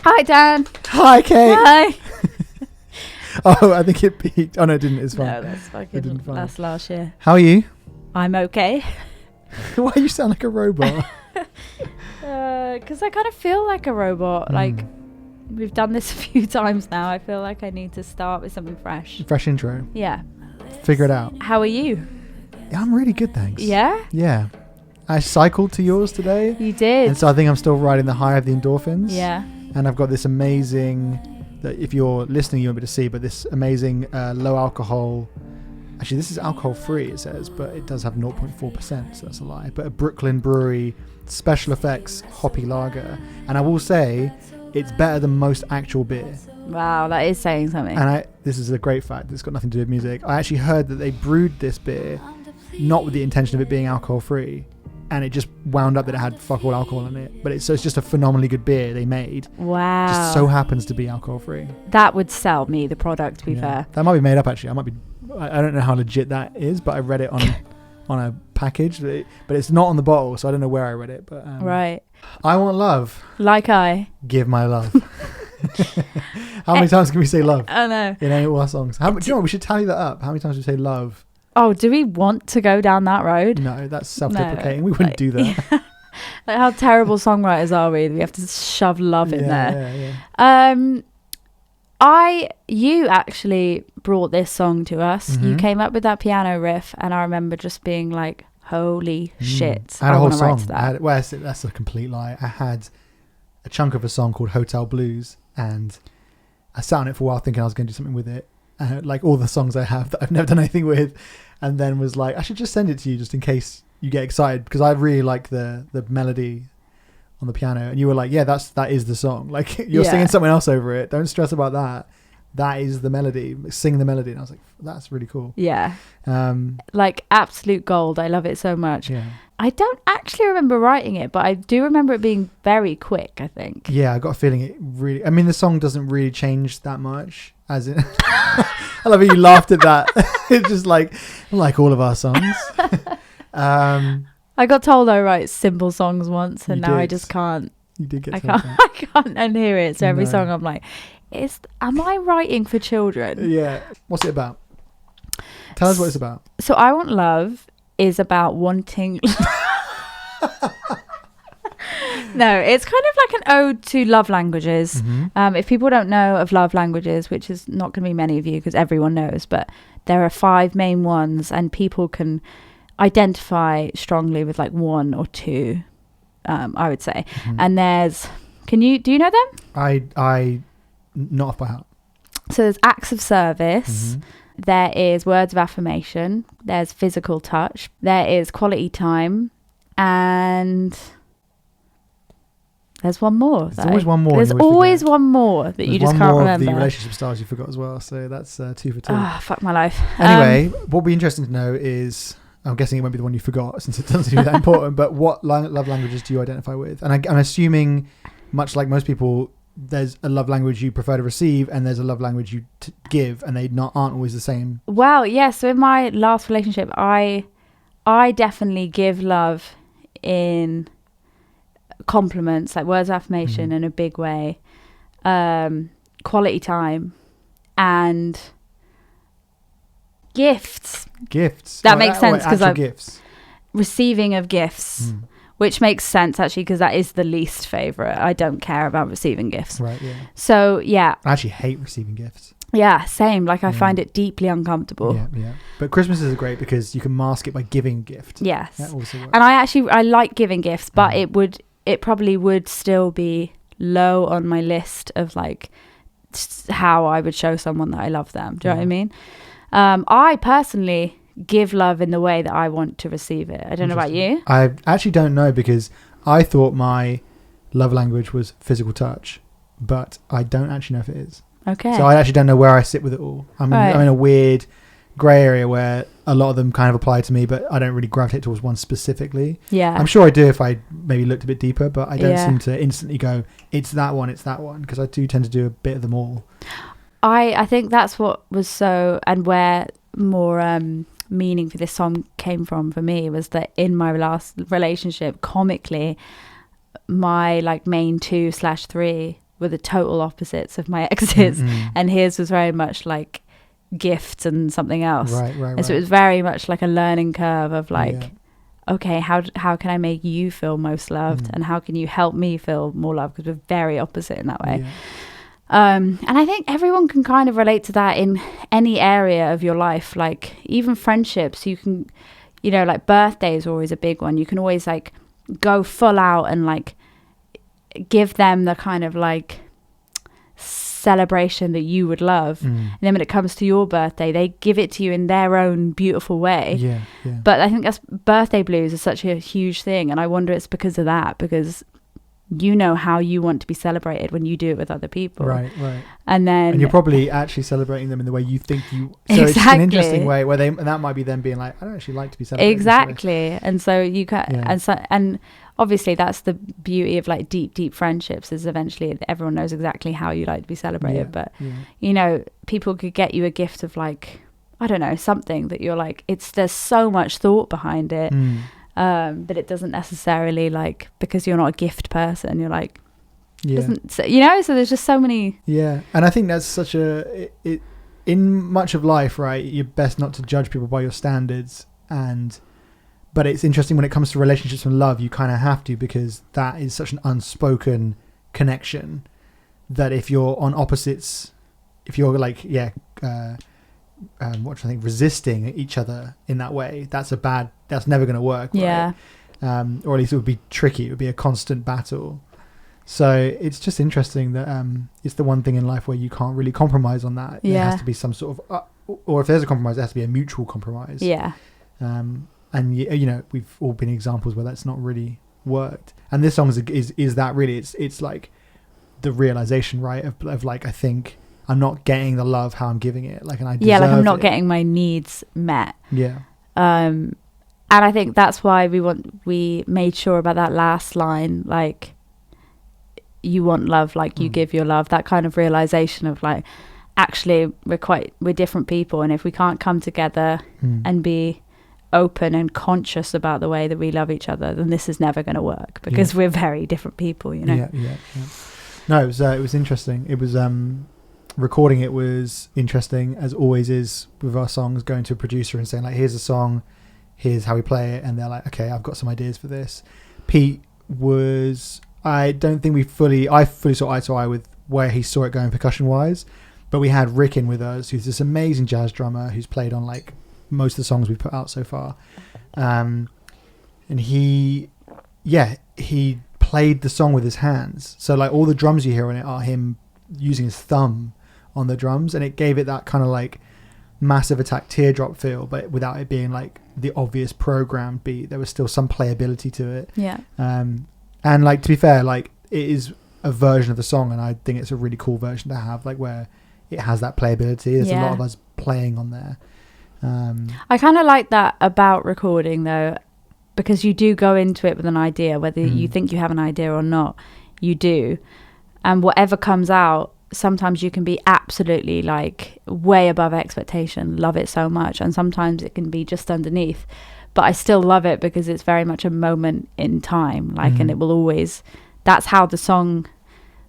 Hi, Dan. Hi, Kate. Hi. Oh, I think it peaked. Oh, no, it didn't. It's fine. No, that's fucking, that's last year. How are you? I'm okay. Why you sound like a robot? Because I kind of feel like a robot. Like, we've done this a few times now. I feel like I need to start with something fresh. Fresh intro. Yeah. Figure it out. How are you? Yeah, I'm really good, thanks. Yeah? Yeah. I cycled to yours today. You did. And so I think I'm still riding the high of the endorphins. Yeah. And I've got this amazing, that if you're listening, you won't be able to see, but this amazing low alcohol. Actually, this is alcohol free, it says, but it does have 0.4%, so that's a lie. But a Brooklyn Brewery special effects hoppy lager. And I will say, it's better than most actual beer. Wow, that is saying something. And this is a great fact. It's got nothing to do with music. I actually heard that they brewed this beer not with the intention of it being alcohol free, and it just wound up that it had fuck all alcohol in it. But it's just a phenomenally good beer they made. Wow. Just so happens to be alcohol free. That would sell me the product, to be fair. That might be made up, actually. I don't know how legit that is, but I read it on a package, but it's not on the bottle, so I don't know where I read it. But right. I want love. Like I. Give my love. How many times can we say love? I know. In all our songs. Do you know what? We should tally that up. How many times we say love? Oh, do we want to go down that road? No, that's self-deprecating. We wouldn't do that. Yeah. Like, how terrible songwriters are we? We have to shove love in there. Yeah. You actually brought this song to us. Mm-hmm. You came up with that piano riff, and I remember just being like, "Holy shit!" I had a whole wanna write song. to that. That's a complete lie. I had a chunk of a song called Hotel Blues, and I sat on it for a while thinking I was going to do something with it. Like all the songs I have that I've never done anything with, and then was like, I should just send it to you just in case you get excited, because I really like the melody on the piano. And you were like, yeah, that is the song. Like, you're singing something else over it. Don't stress about that. That is the melody. Sing the melody. And I was like, that's really cool. Yeah. Like absolute gold. I love it so much. Yeah. I don't actually remember writing it, but I do remember it being very quick, I think. Yeah, I got a feeling it really... I mean, the song doesn't really change that much, as in... I love how you laughed at that. It's just like all of our songs. I got told I write simple songs once, and now I just can't. You did get I can't unhear it. So every song I'm like, am I writing for children? Yeah. What's it about? Tell us what it's about. So I Want Love is about wanting... No, it's kind of like an ode to love languages. Mm-hmm. If people don't know of love languages, which is not going to be many of you because everyone knows, but there are 5 main ones, and people can identify strongly with like 1 or 2, I would say. Mm-hmm. And there's... do you know them? I not off by heart. So there's acts of service. Mm-hmm. There is words of affirmation. There's physical touch. There is quality time. And there's one more. There's always one more. There's always one more that you just can't remember. Of the relationship styles you forgot as well. So that's 2 for 2. Ah, fuck my life. Anyway, what would be interesting to know is... I'm guessing it won't be the one you forgot since it doesn't seem that important, but what love languages do you identify with? And I'm assuming, much like most people, there's a love language you prefer to receive and there's a love language you give, and they aren't always the same. Well, yeah, so in my last relationship, I definitely give love in compliments, like words of affirmation in a big way, quality time, and... Gifts. That makes sense because I'm receiving of gifts, which makes sense actually because that is the least favorite. I don't care about receiving gifts. Right. Yeah. So yeah. I actually hate receiving gifts. Yeah, same. Like I find it deeply uncomfortable. Yeah, yeah. But Christmas is great because you can mask it by giving a gift. Yes. That also works. And I like giving gifts, but it probably would still be low on my list of like how I would show someone that I love them. Do you know what I mean? I personally give love in the way that I want to receive it. I don't know about you. I actually don't know because I thought my love language was physical touch, but I don't actually know if it is. Okay. So I actually don't know where I sit with it all. I'm in a weird grey area where a lot of them kind of apply to me, but I don't really gravitate towards one specifically. Yeah. I'm sure I do if I maybe looked a bit deeper, but I don't seem to instantly go, it's that one, because I do tend to do a bit of them all. I think that's what was so, and where more meaning for this song came from for me was that in my last relationship, comically, my like main 2/3 were the total opposites of my ex's, Mm-hmm. and his was very much like gifts and something else. Right. And so it was very much like a learning curve of like, okay, how can I make you feel most loved, and how can you help me feel more loved, because we're very opposite in that way. Yeah. And I think everyone can kind of relate to that in any area of your life, like even friendships. You can, you know, like birthdays are always a big one. You can always like go full out and like give them the kind of like celebration that you would love, and then when it comes to your birthday, they give it to you in their own beautiful way. Yeah. But I think that's birthday blues is such a huge thing, and I wonder it's because of that, because you know how you want to be celebrated when you do it with other people, Right. and you're probably actually celebrating them in the way you think you. So it's an interesting way where and that might be them being like, I don't actually like to be celebrated. Exactly, and so you can, Yeah. and obviously that's the beauty of like deep friendships, is eventually everyone knows exactly how you like to be celebrated. But you know, people could get you a gift of like, I don't know, something that you're like, there's so much thought behind it. But it doesn't necessarily, like, because you're not a gift person, you're like, doesn't, so, you know, so there's just so many. Yeah. And I think that's such in much of life, right, you're best not to judge people by your standards, but it's interesting when it comes to relationships and love, you kind of have to, because that is such an unspoken connection that if you're on opposites, if you're like, what do I think, resisting each other in that way, that's never going to work. Right? Or at least it would be tricky. It would be a constant battle. So it's just interesting that it's the one thing in life where you can't really compromise on that. There has to be some sort of, or if there's a compromise, it has to be a mutual compromise. Yeah. And you know, we've all been examples where that's not really worked. And this song is that really, it's like the realization, right, of like, I think I'm not getting the love how I'm giving it, like, and I deserve like I'm not it. getting my needs met. And I think that's why we made sure about that last line, like, you want love like you give your love, that kind of realization of like, actually we're different people, and if we can't come together and be open and conscious about the way that we love each other, then this is never going to work, because we're very different people, you know. No, it was interesting. It was recording it was interesting, as always is with our songs, going to a producer and saying like, here's a song, here's how we play it, and they're like, okay, I've got some ideas for this. Pete I don't think I fully saw eye to eye with where he saw it going percussion wise, but we had Rick in with us, who's this amazing jazz drummer who's played on like most of the songs we've put out so far, and he played the song with his hands, so like all the drums you hear on it are him using his thumb on the drums, and it gave it that kind of like Massive Attack teardrop feel, but without it being like the obvious programmed beat. There was still some playability to it. And like, to be fair, like, it is a version of the song, and I think it's a really cool version to have, like, where it has that playability. There's a lot of us playing on there. I kind of like that about recording, though, because you do go into it with an idea, whether you think you have an idea or not, you do. And whatever comes out, sometimes you can be absolutely like way above expectation, love it so much, and sometimes it can be just underneath, but I still love it because it's very much a moment in time, like, and it will always, that's how the song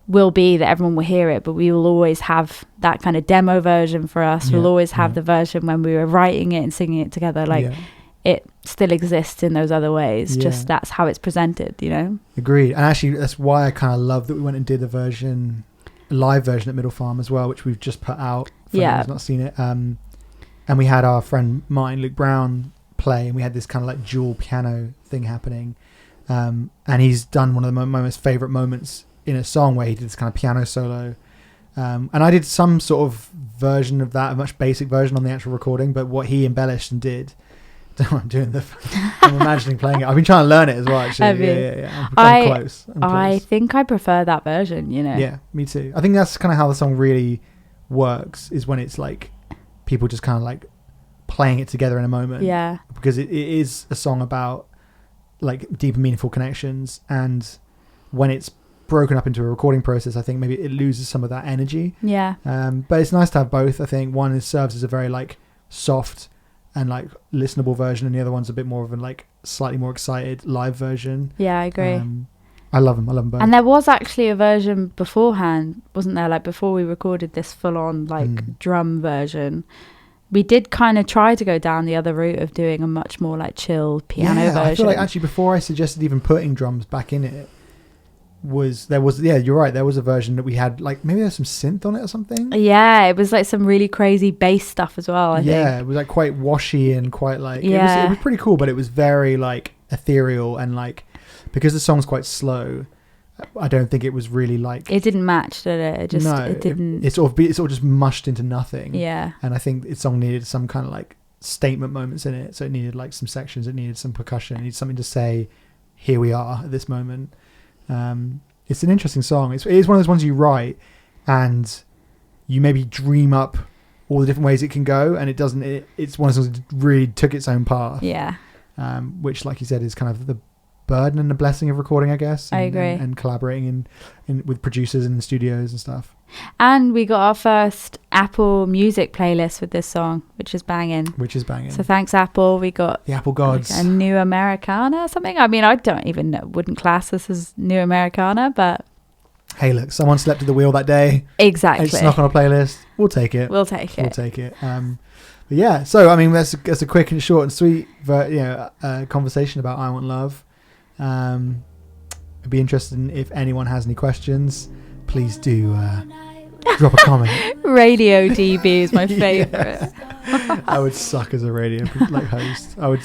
will be, that everyone will hear it, but we will always have that kind of demo version for us. We'll always have the version when we were writing it and singing it together, like it still exists in those other ways, just that's how it's presented, you know. Agreed. And actually that's why I kind of love that we went and did the live version at Middle Farm as well, which we've just put out for anyone who's not seen it, and we had our friend Martin Luke Brown play, and we had this kind of like dual piano thing happening, and he's done one of the most favorite moments in a song where he did this kind of piano solo, and I did some sort of version of that, a much basic version on the actual recording, but what he embellished and did, I'm imagining playing it. I've been trying to learn it as well, actually. I'm close. I think I prefer that version, you know. Yeah, me too. I think that's kind of how the song really works, is when it's like people just kind of like playing it together in a moment. Yeah. Because it is a song about like deep and meaningful connections, and when it's broken up into a recording process, I think maybe it loses some of that energy. Yeah. But it's nice to have both. I think one serves as a very like soft and like listenable version, and the other one's a bit more of a like slightly more excited live version. Yeah, I agree. I love them both. And there was actually a version beforehand, wasn't there? Like before we recorded this full-on like drum version, we did kind of try to go down the other route of doing a much more like chill piano version. I feel like actually before I suggested even putting drums back in it, you're right, there was a version that we had, like maybe there's some synth on it or something. Yeah, it was like some really crazy bass stuff as well, I think. Yeah, it was like quite washy and quite like it was pretty cool, but it was very like ethereal, and like because the song's quite slow, I don't think it was really like, it didn't match, did it? It didn't. It sort of just mushed into nothing. Yeah. And I think the song needed some kind of like statement moments in it, so it needed like some sections, it needed some percussion, it needed something to say, here we are at this moment. It's an interesting song. It is one of those ones you write and you maybe dream up all the different ways it can go, and it's one of those songs that really took its own path. Yeah. Which, like you said, is kind of the burden and the blessing of recording, I guess. I agree. And collaborating in with producers and studios and stuff. And we got our first Apple Music playlist with this song, which is banging. So thanks, Apple. We got the Apple gods. Like a New Americana or something. I mean, I don't even know, wouldn't class this as New Americana, but hey, look, someone slept at the wheel that day. Exactly. It's not on a playlist. We'll take it. We'll take it. But yeah, so I mean, that's a quick and short and sweet, conversation about I Want Love. I'd be interested if anyone has any questions. Please do drop a comment. Radio DB is my favorite. I would suck as a radio host. I would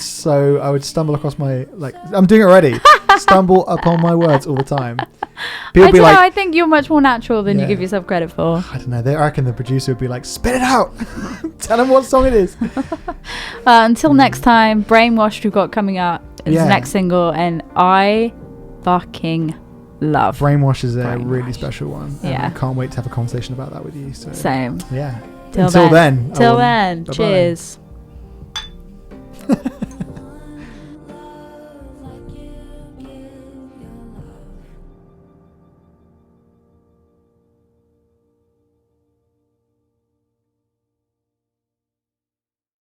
stumble across I'm doing it already. Stumble upon my words all the time. People be like, I think you're much more natural than you give yourself credit for. I don't know. I reckon the producer would be like, spit it out. Tell them what song it is. Until next time, Brainwashed we've got coming out. It's the next single, and I fucking love Brainwash is a really special one. Yeah. I can't wait to have a conversation about that with you. So. Same. Yeah. Till then. Cheers.